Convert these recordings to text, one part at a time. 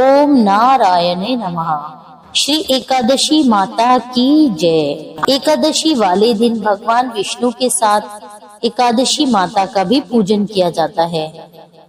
ओम नारायणे नमः। श्री एकादशी माता की जय। एकादशी वाले दिन भगवान विष्णु के साथ एकादशी माता का भी पूजन किया जाता है।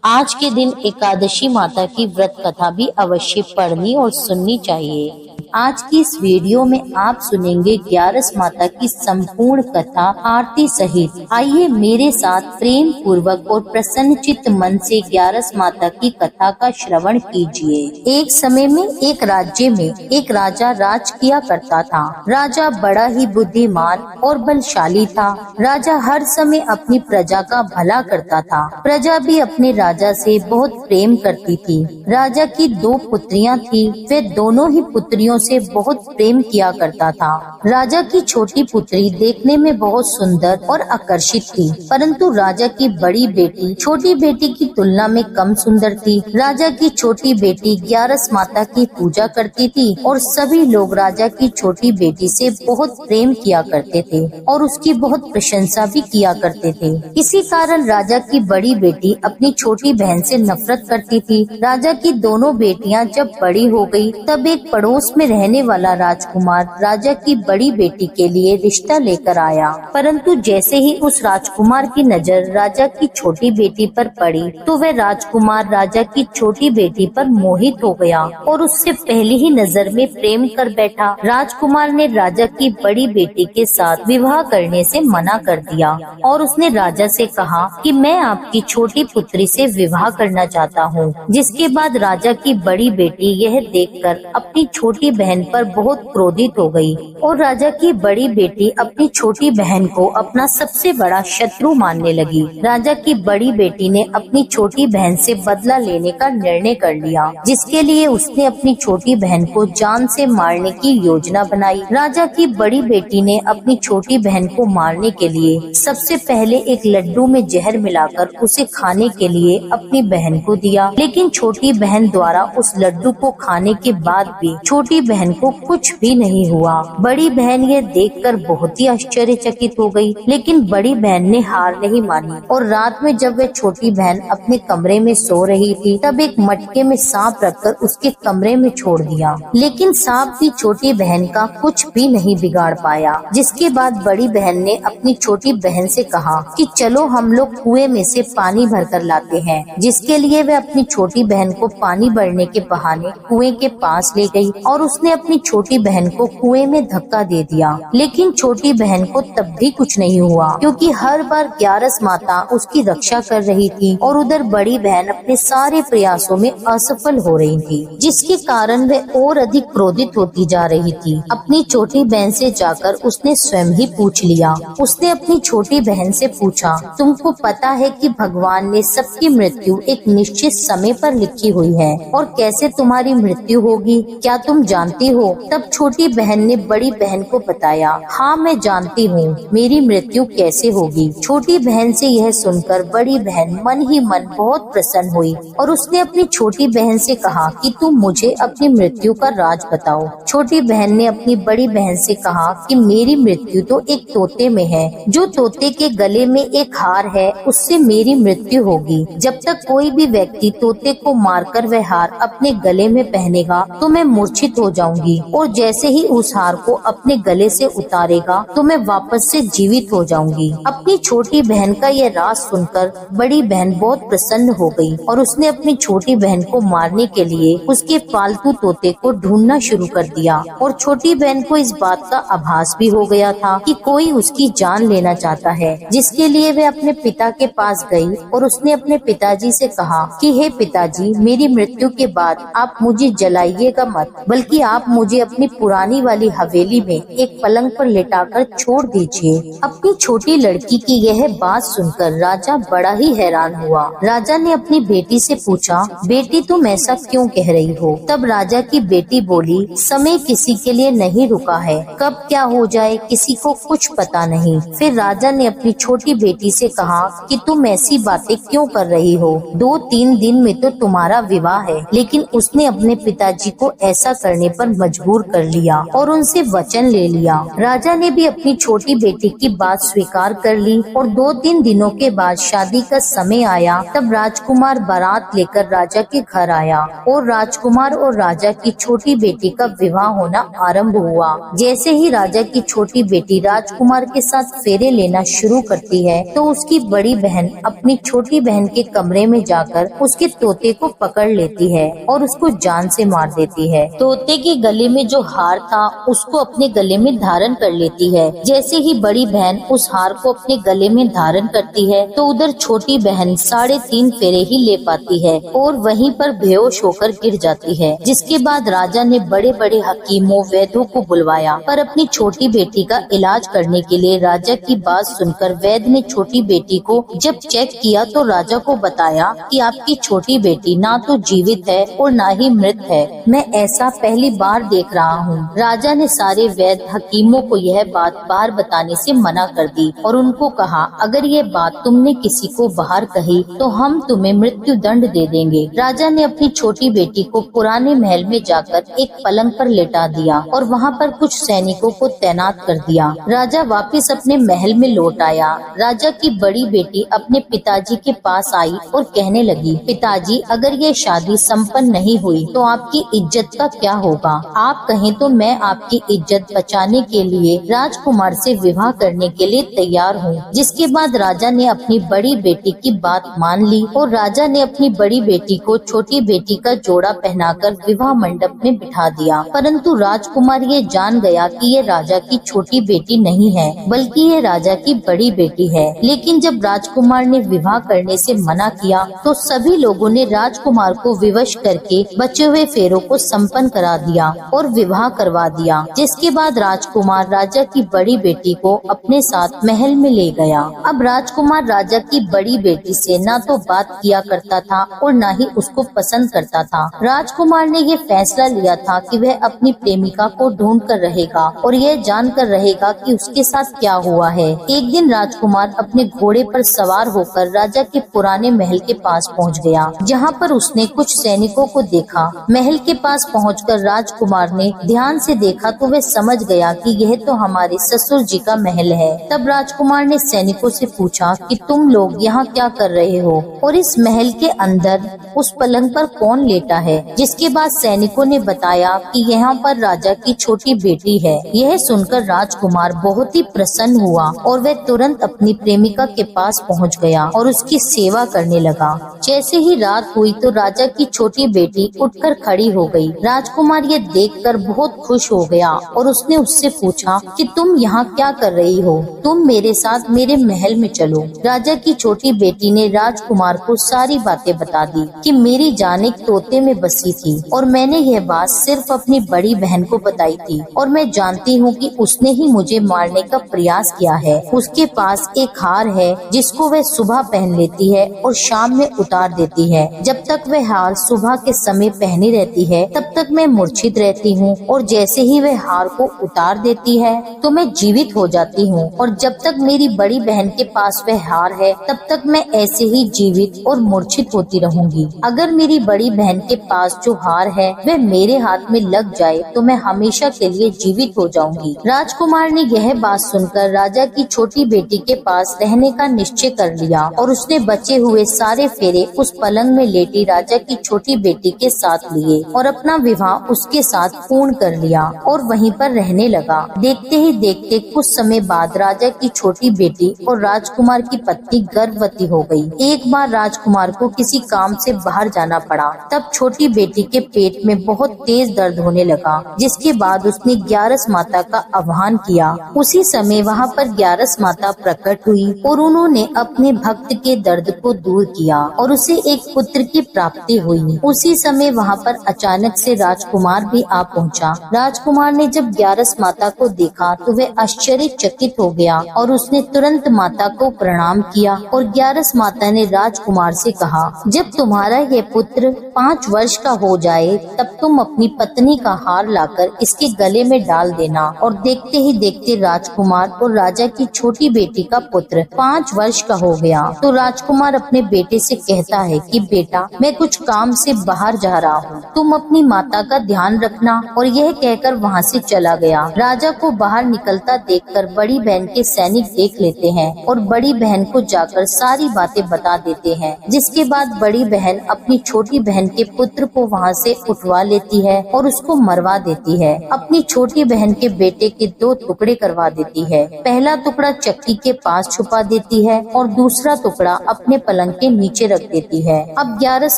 आज के दिन एकादशी माता की व्रत कथा भी अवश्य पढ़नी और सुननी चाहिए। आज की इस वीडियो में आप सुनेंगे ग्यारस माता की संपूर्ण कथा आरती सहित। आइए मेरे साथ प्रेम पूर्वक और प्रसन्नचित्त मन से ग्यारस माता की कथा का श्रवण कीजिए। एक समय में एक राज्य में एक राजा राज किया करता था। राजा बड़ा ही बुद्धिमान और बलशाली था। राजा हर समय अपनी प्रजा का भला करता था। प्रजा भी अपने राजा से बहुत प्रेम करती थी। राजा की 2 पुत्रियां थी। वे दोनों ही पुत्रियों से बहुत प्रेम किया करता था। राजा की छोटी पुत्री देखने में बहुत सुंदर और आकर्षित थी, परंतु राजा की बड़ी बेटी छोटी बेटी की तुलना में कम सुंदर थी। राजा की छोटी बेटी ग्यारस माता की पूजा करती थी और सभी लोग राजा की छोटी बेटी से बहुत प्रेम किया करते थे और उसकी बहुत प्रशंसा भी किया करते थे। इसी कारण राजा की बड़ी बेटी अपनी छोटी बहन से नफरत करती थी। राजा की दोनों बेटियां जब बड़ी हो गई, तब एक पड़ोस में रहने वाला राजकुमार राजा की बड़ी बेटी के लिए रिश्ता लेकर आया, परंतु जैसे ही उस राजकुमार की नजर राजा की छोटी बेटी पर पड़ी, तो वह राजकुमार राजा की छोटी बेटी पर मोहित हो गया और उससे पहली ही नजर में प्रेम कर बैठा। राजकुमार ने राजा की बड़ी बेटी के साथ विवाह करने से मना कर दिया और उसने राजा से कहा कि मैं आपकी छोटी पुत्री से विवाह करना चाहता हूँ। जिसके बाद राजा की बड़ी बेटी यह देखकर अपनी छोटी बहन पर बहुत क्रोधित हो गई और राजा की बड़ी बेटी अपनी छोटी बहन को अपना सबसे बड़ा शत्रु मानने लगी। राजा की बड़ी बेटी ने अपनी छोटी बहन से बदला लेने का निर्णय कर लिया, जिसके लिए उसने अपनी छोटी बहन को जान से मारने की योजना बनाई। राजा की बड़ी बेटी ने अपनी छोटी बहन को मारने के लिए सबसे पहले एक लड्डू में जहर मिलाकर उसे खाने के लिए अपनी बहन को दिया, लेकिन छोटी बहन द्वारा उस लड्डू को खाने के बाद भी छोटी बहन को कुछ भी नहीं हुआ। बड़ी बहन ये देखकर बहुत ही आश्चर्यचकित हो गई, लेकिन बड़ी बहन ने हार नहीं मानी और रात में जब वह छोटी बहन अपने कमरे में सो रही थी, तब एक मटके में सांप रखकर उसके कमरे में छोड़ दिया, लेकिन सांप भी छोटी बहन का कुछ भी नहीं बिगाड़ पाया। जिसके बाद बड़ी बहन ने अपनी छोटी बहन से कहा कि चलो हम लोग कुएं में से पानी भरकर लाते हैं। जिसके लिए वह अपनी छोटी बहन को पानी भरने के बहाने कुएं के पास ले गई और उसने अपनी छोटी बहन को कुएं में धक्का दे दिया, लेकिन छोटी बहन को तब भी कुछ नहीं हुआ, क्योंकि हर बार ग्यारस माता उसकी रक्षा कर रही थी और उधर बड़ी बहन अपने सारे प्रयासों में असफल हो रही थी, जिसके कारण वह और अधिक क्रोधित होती जा रही थी। अपनी छोटी बहन से जाकर उसने स्वयं ही पूछ लिया। उसने अपनी छोटी बहन से पूछा, तुमको पता है कि भगवान ने सबकी मृत्यु एक निश्चित समय पर लिखी हुई है और कैसे तुम्हारी मृत्यु होगी, क्या तुम जानती हो? तब छोटी बहन ने बड़ी बहन को बताया, हाँ मैं जानती हूँ मेरी मृत्यु कैसे होगी। छोटी बहन से यह सुनकर बड़ी बहन मन ही मन बहुत प्रसन्न हुई और उसने अपनी छोटी बहन से कहा कि तुम मुझे अपनी मृत्यु का राज बताओ। छोटी बहन ने अपनी बड़ी बहन से कहा कि मेरी मृत्यु तो एक तोते में है, जो तोते के गले में एक हार है उससे मेरी मृत्यु होगी। जब तक कोई भी व्यक्ति तोते को मारकर वह हार अपने गले में पहनेगा तो मैं मूर्छित हो जाऊंगी और जैसे ही उस हार को अपने गले से उतारेगा तो मैं वापस से जीवित हो जाऊंगी। अपनी छोटी बहन का यह राज सुनकर बड़ी बहन बहुत प्रसन्न हो गई और उसने अपनी छोटी बहन को मारने के लिए उसके पालतू तोते को ढूंढना शुरू कर दिया और छोटी बहन को इस बात का आभास भी हो गया था कि कोई उसकी जान लेना चाहता है, जिसके लिए वह अपने पिता के पास गई और उसने अपने पिताजी से कहा कि हे पिताजी, मेरी मृत्यु के बाद आप मुझे जलाइएगा मत, बल्कि आप मुझे अपनी पुरानी वाली हवेली में एक पलंग पर लेटाकर छोड़ दीजिए। अपनी छोटी लड़की की यह बात सुनकर राजा बड़ा ही हैरान हुआ। राजा ने अपनी बेटी से पूछा, बेटी तुम ऐसा क्यों कह रही हो? तब राजा की बेटी बोली, समय किसी के लिए नहीं रुका है, कब क्या हो जाए किसी को कुछ पता नहीं। फिर राजा ने अपनी छोटी बेटी से कहा कि तुम ऐसी बातें क्यों कर रही हो? 2-3 दिन में तो तुम्हारा विवाह है। लेकिन उसने अपने पिताजी को ऐसा करने पर मजबूर कर लिया और उनसे वचन ले लिया। राजा ने भी अपनी छोटी बेटी की बात स्वीकार कर ली और 2-3 दिनों के बाद शादी का समय आया। तब राजकुमार बारात लेकर राजा के घर आया और राजकुमार और राजा की छोटी बेटी का विवाह होना आरंभ हुआ। जैसे ही राजा की छोटी बेटी राजकुमार के साथ फेरे लेना शुरू करती है तो उसकी बड़ी बहन अपनी छोटी बहन के कमरे में जाकर उसके तोते को पकड़ लेती है और उसको जान से मार देती है। तोते के गले में जो हार था उसको अपने गले में धारण कर लेती है। जैसे ही बड़ी बहन उस हार को अपने गले में धारण करती है तो उधर छोटी बहन 3.5 फेरे ही ले पाती है और वहीं पर बेहोश होकर गिर जाती है। जिसके बाद राजा ने बड़े बड़े हकीमों वैद्यों को बुलवाया, पर अपनी छोटी बेटी का इलाज करने के लिए राजा की बात सुनकर वैद्य ने छोटी बेटी को जब चेक किया तो राजा को बताया कि आपकी छोटी बेटी ना तो जीवित है और ना ही मृत है। मैं ऐसा पहली बार देख रहा हूँ। राजा ने सारे वैद्य हकीमों को यह बात बाहर बताने से मना कर दी और उनको कहा, अगर ये बात तुमने किसी को बाहर कही तो हम तुम्हें मृत्यु दंड दे देंगे। राजा ने अपनी छोटी बेटी को पुराने महल में जाकर एक पलंग पर लेटा दिया और वहाँ पर कुछ सैनिकों को तैनात कर दिया। राजा वापस अपने महल में लौट आया। राजा की बड़ी बेटी अपने पिताजी के पास आई और कहने लगी, पिताजी, अगर ये शादी संपन्न नहीं हुई तो आपकी इज्जत का क्या होगा? आप कहें तो मैं आपकी इज्जत बचाने के लिए राजकुमार से विवाह करने के लिए तैयार हूँ। जिसके बाद राजा ने अपनी बड़ी बेटी की बात मान ली और राजा ने अपनी बड़ी बेटी को छोटी बेटी का जोड़ा पहनाकर विवाह मंडप में बिठा दिया। परंतु राजकुमार ये जान गया कि ये राजा की छोटी बेटी नहीं है बल्कि ये राजा की बड़ी बेटी है। लेकिन जब राजकुमार ने विवाह करने से मना किया तो सभी लोगों ने राजकुमार को विवश करके बचे हुए फेरों को संपन्न करा दिया और विवाह करवा दिया। जिसके बाद राजकुमार राजा की बड़ी बेटी को अपने साथ महल में ले गया। अब राजकुमार राजा की बड़ी बेटी से न तो बात किया करता था और न ही उसको पसंद करता था। राजकुमार ने ये फैसला लिया था कि वह अपनी प्रेमिका को ढूंढ कर रहेगा और यह जान कर रहेगा कि उसके साथ क्या हुआ है। एक दिन राजकुमार अपने घोड़े पर सवार होकर राजा के पुराने महल के पास पहुंच गया, जहां पर उसने कुछ सैनिकों को देखा। महल के पास पहुंचकर राजकुमार ने ध्यान से देखा तो वह समझ गया कि यह तो हमारे ससुर जी का महल है। तब राजकुमार ने सैनिकों से पूछा कि तुम लोग यहाँ क्या कर रहे हो और इस महल के अंदर उस पलंग पर कौन लेटा है? जिसके बाद सैनिकों ने बताया कि यहाँ पर राजा की छोटी बेटी है। यह सुनकर राजकुमार बहुत ही प्रसन्न हुआ और वह तुरंत अपनी प्रेमिका के पास पहुँच गया और उसकी सेवा करने लगा। जैसे ही रात हुई तो राजा की छोटी बेटी उठकर खड़ी हो गई। राजकुमार ये देखकर बहुत खुश हो गया और उसने उससे पूछा कि तुम यहाँ क्या कर रही हो? तुम मेरे साथ मेरे महल में चलो। राजा की छोटी बेटी ने राजकुमार को सारी बातें बता दी कि मेरी जान एक तोते में बसी थी और मैंने यह बात सिर्फ अपनी बड़ी बहन को बताई थी और मैं जानती हूँ कि उसने ही मुझे मारने का प्रयास किया है। उसके पास एक हार है जिसको वह सुबह पहन लेती है और शाम में उतार देती है। जब तक वह हार सुबह के समय पहनी रहती है तब तक मैं मूर्छित रहती हूँ और जैसे ही वह हार को उतार देती है तो मैं जीवित हो जाती हूँ और जब तक मेरी बड़ी बहन के पास वह हार है तब तक मैं ऐसे ही जीवित और मूर्छित होती रहूंगी। अगर मेरी बड़ी बहन के पास जो हार है वह मेरे हाथ में लग जाए तो मैं हमेशा के लिए जीवित हो जाऊंगी। राजकुमार ने यह बात सुनकर राजा की छोटी बेटी के पास रहने का निश्चय कर लिया और उसने बचे हुए सारे फेरे उस पलंग में लेटी राजा की छोटी बेटी के साथ लिए और अपना विवाह उसके साथ पूर्ण कर लिया और वहीं पर रहने लगा। देखते ही देखते कुछ समय बाद राजा की छोटी बेटी और राजकुमार की पत्नी गर्भवती हो गई। एक बार राजकुमार को किसी काम से बाहर जाना पड़ा। तब छोटी बेटी के पेट में बहुत तेज दर्द होने लगा, जिसके बाद उसने ग्यारस माता का आह्वान किया। उसी समय वहाँ पर ग्यारस माता प्रकट हुई और उन्होंने अपने भक्त के दर्द को दूर किया और उसे एक पुत्र की प्राप्ति हुई। उसी समय वहाँ पर अचानक से राजकुमार भी आ पहुँचा। राजकुमार ने जब ग्यारस माता को देखा तो वह आश्चर्यचकित हो गया और उसने तुरंत माता को प्रणाम किया और ग्यारस माता ने राजकुमार से कहा, जब तुम्हारा यह पुत्र 5 वर्ष का हो जाए तब तुम अपनी पत्नी का हार लाकर इसके गले में डाल देना। और देखते ही देखते राजकुमार और राजा की छोटी बेटी का पुत्र 5 वर्ष का हो गया। तो राजकुमार अपने बेटे से कहता है कि बेटा, मैं कुछ काम से बाहर जा रहा हूँ, तुम अपनी माता माता का ध्यान रखना। और यह कहकर वहाँ से चला गया। राजा को बाहर निकलता देखकर बड़ी बहन के सैनिक देख लेते हैं और बड़ी बहन को जाकर सारी बातें बता देते हैं। जिसके बाद बड़ी बहन अपनी छोटी बहन के पुत्र को वहाँ से उठवा लेती है और उसको मरवा देती है। अपनी छोटी बहन के बेटे के 2 टुकड़े करवा देती है। पहला टुकड़ा चक्की के पास छुपा देती है और दूसरा टुकड़ा अपने पलंग के नीचे रख देती है। अब ग्यारस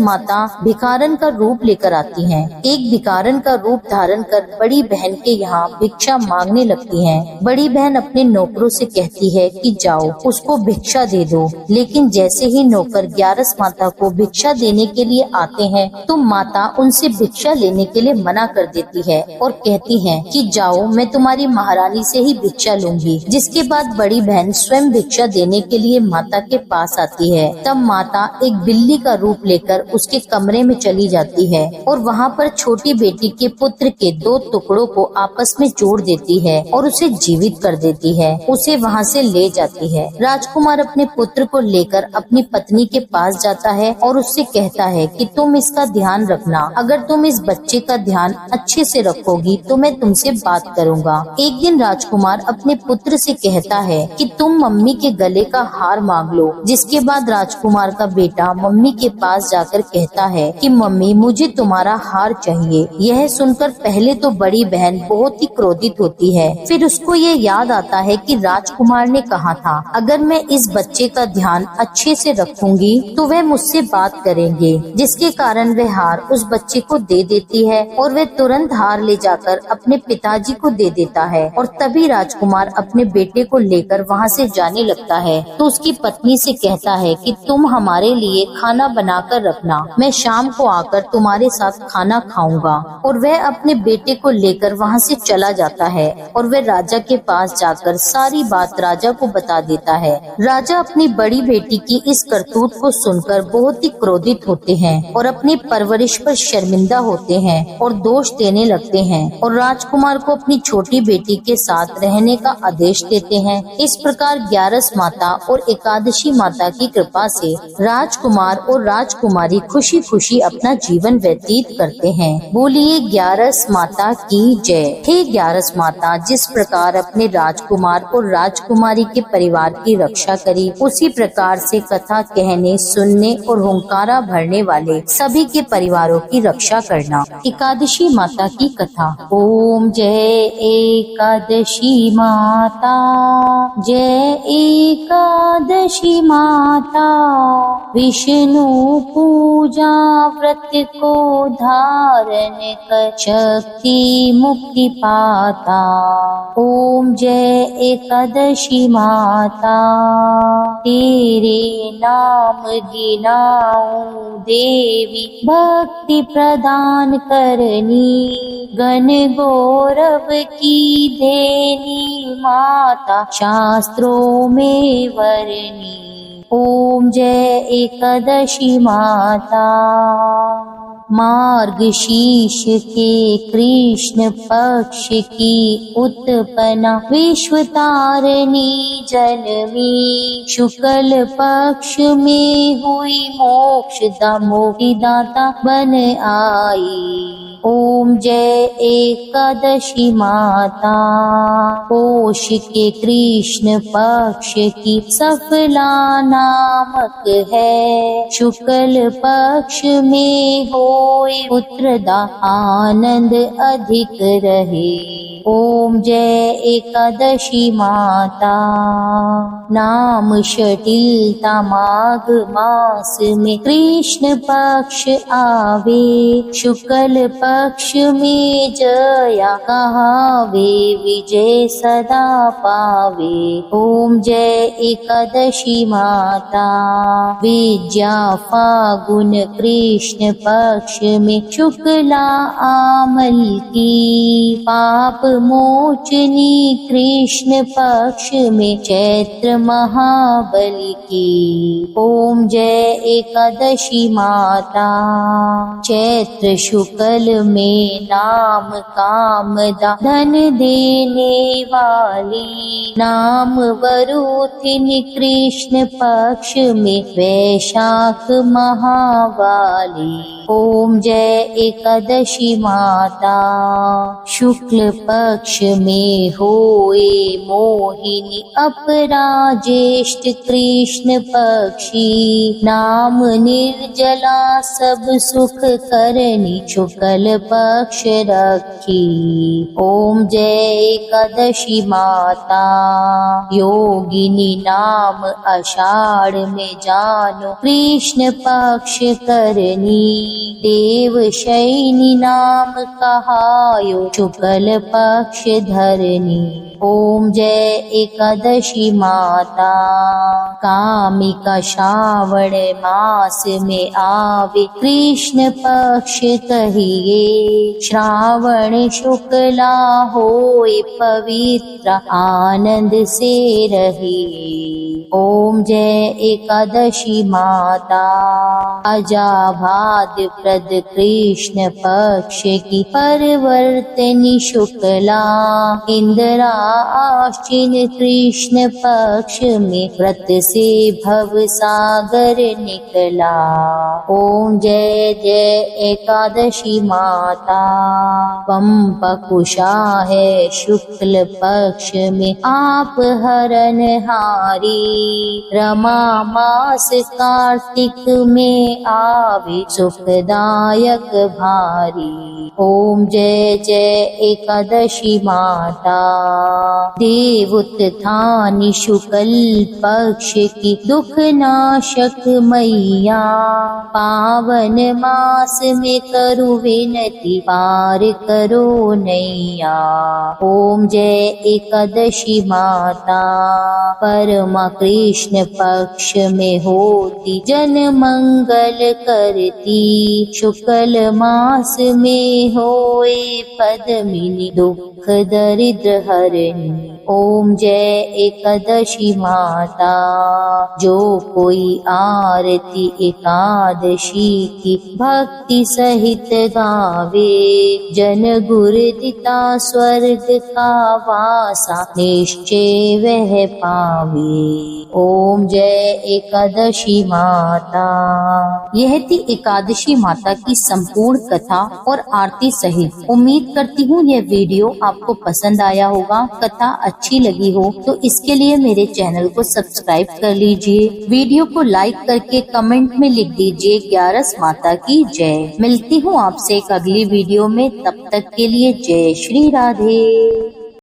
माता भिखारन का रूप लेकर आती हैं। एक भिखारन का रूप धारण कर बड़ी बहन के यहाँ भिक्षा मांगने लगती हैं। बड़ी बहन अपने नौकरों से कहती है कि जाओ उसको भिक्षा दे दो। लेकिन जैसे ही नौकर ग्यारस माता को भिक्षा देने के लिए आते हैं तो माता उनसे भिक्षा लेने के लिए मना कर देती है और कहती है कि जाओ, मैं तुम्हारी महारानी से ही भिक्षा लूंगी। जिसके बाद बड़ी बहन स्वयं भिक्षा देने के लिए माता के पास आती है। तब माता एक बिल्ली का रूप लेकर उसके कमरे में चली जाती है और वहाँ पर छोटी बेटी के पुत्र के 2 टुकड़ों को आपस में जोड़ देती है और उसे जीवित कर देती है। उसे वहाँ से ले जाती है। राजकुमार अपने पुत्र को लेकर अपनी पत्नी के पास जाता है और उससे कहता है कि तुम इसका ध्यान रखना। अगर तुम इस बच्चे का ध्यान अच्छे से रखोगी तो मैं तुमसे बात करूँगा। एक दिन राजकुमार अपने पुत्र से कहता है कि तुम मम्मी के गले का हार मांग लो। जिसके बाद राजकुमार का बेटा मम्मी के पास जाकर कहता है कि मम्मी, मुझे तुम्हारा हार चाहिए। यह सुनकर पहले तो बड़ी बहन बहुत ही क्रोधित होती है। फिर उसको ये याद आता है कि राजकुमार ने कहा था अगर मैं इस बच्चे का ध्यान अच्छे से रखूंगी तो वह मुझसे बात करेंगे। जिसके कारण वह हार उस बच्चे को दे देती है और वह तुरंत हार ले जाकर अपने पिताजी को दे देता है। और तभी राजकुमार अपने बेटे को लेकर वहाँ से जाने लगता है तो उसकी पत्नी से कहता है कि तुम हमारे लिए खाना बना कर रखना, मैं शाम को आकर तुम्हारे साथ खाना खाऊंगा। और वह अपने बेटे को लेकर वहाँ से चला जाता है और वह राजा के पास जाकर सारी बात राजा को बता देता है। राजा अपनी बड़ी बेटी की इस करतूत को सुनकर बहुत ही क्रोधित होते हैं और अपनी परवरिश पर शर्मिंदा होते हैं और दोष देने लगते हैं और राजकुमार को अपनी छोटी बेटी के साथ रहने का आदेश देते हैं। इस प्रकार ग्यारस माता और एकादशी माता की कृपा से राजकुमार और राजकुमारी खुशी खुशी अपना जीवन व्यतीत करते हैं। बोलिए ग्यारस माता की जय। हे ग्यारस माता, जिस प्रकार अपने राजकुमार और राजकुमारी के परिवार की रक्षा करी, उसी प्रकार से कथा कहने, सुनने और हुंकारा भरने वाले सभी के परिवारों की रक्षा करना। एकादशी माता की कथा। ओम जय एकादशी माता, जय एकादशी माता। विष्णु पूजा व्रत को धारण कर शक्ति मुक्ति पाता। ओम जय एकादशी माता, तेरे नाम गिनाऊं देवी, भक्ति प्रदान करनी, गण गौरव की देनी माता, शास्त्रों में वरनी। ओम जय एकादशी माता। मार्गशीर्ष के कृष्ण पक्ष की उत्पन्ना, विश्व तारिणी जन्मी, शुक्ल पक्ष में हुई मोक्षदा, मुक्तिदाता बन आई। ओम जय एकादशी माता। पोष के कृष्ण पक्ष की सफला नामक है, शुक्ल पक्ष में होए पुत्रदा, आनंद अधिक रहे। ओम जय एकादशी माता। नाम शटिलता माघ मास में कृष्ण पक्ष आवे, शुक्ल पक्ष में जया कहावे, विजय सदा पावे। ओम जय एकादशी माता। विद्या फागुन कृष्ण पक्ष में शुक्ला आमल की, पाप मोचनी कृष्ण पक्ष में चैत्र महाबली की। ओम जय एकादशी माता। चैत्र शुक्ल में नाम कामदा, धन देने वाली, नाम वरुथिनी कृष्ण पक्ष में वैशाख महावाली। ओम ओम जय एकादशी माता। शुक्ल पक्ष में होए मोहिनी अपरा ज्येष्ठ कृष्ण पक्षी। नाम निर्जला सब सुख करनी शुक्ल पक्ष रखी। ओम जय एकादशी माता। योगिनी नाम आषाढ़ में जानो कृष्ण पक्ष करनी। देवशयनी नाम कहायो शुक्ल पक्ष धरनी। ओम जय एकादशी माता। कामिका श्रावण मास में आवे कृष्ण पक्ष कहिए। श्रावण शुक्ला होए पवित्र आनंद से रहिए। ओम जय एकादशी माता। अजाभाद प्रद कृष्ण पक्ष की परवर्तनी शुक्ला। इंदिरा आश्विन कृष्ण पक्ष में व्रत से भव सागर निकला। ओम जय जय एकादशी माता। पंपकुशा है शुक्ल पक्ष में आप हरनहारी। रमा मास कार्तिक में आवे सुखदायक भारी। ओम जय जय एकादशी माता। देवोत्थानी शुक्ल पक्ष की दुख नाशक मैया। पावन मास में करु विनती पार करो नैया। ओम जय एकादशी माता। परमा कृष्ण पक्ष में होती जन मंगल करती। शुक्ल मास में होए पद्मिनी दुख दरिद्र हरणी। ओम जय एकादशी माता। जो कोई आरती एकादशी की भक्ति सहित गावे। जन गुर दिता स्वर्ग का वासा निश्चय वह पावे। ओम जय एकादशी माता। यह थी एकादशी माता की संपूर्ण कथा और आरती सहित। उम्मीद करती हूँ यह वीडियो आपको पसंद आया होगा। कथा अच्छी लगी हो तो इसके लिए मेरे चैनल को सब्सक्राइब कर लीजिए। वीडियो को लाइक करके कमेंट में लिख दीजिए 11 माता की जय। मिलती हूँ आपसे एक अगली वीडियो में, तब तक के लिए जय श्री राधे।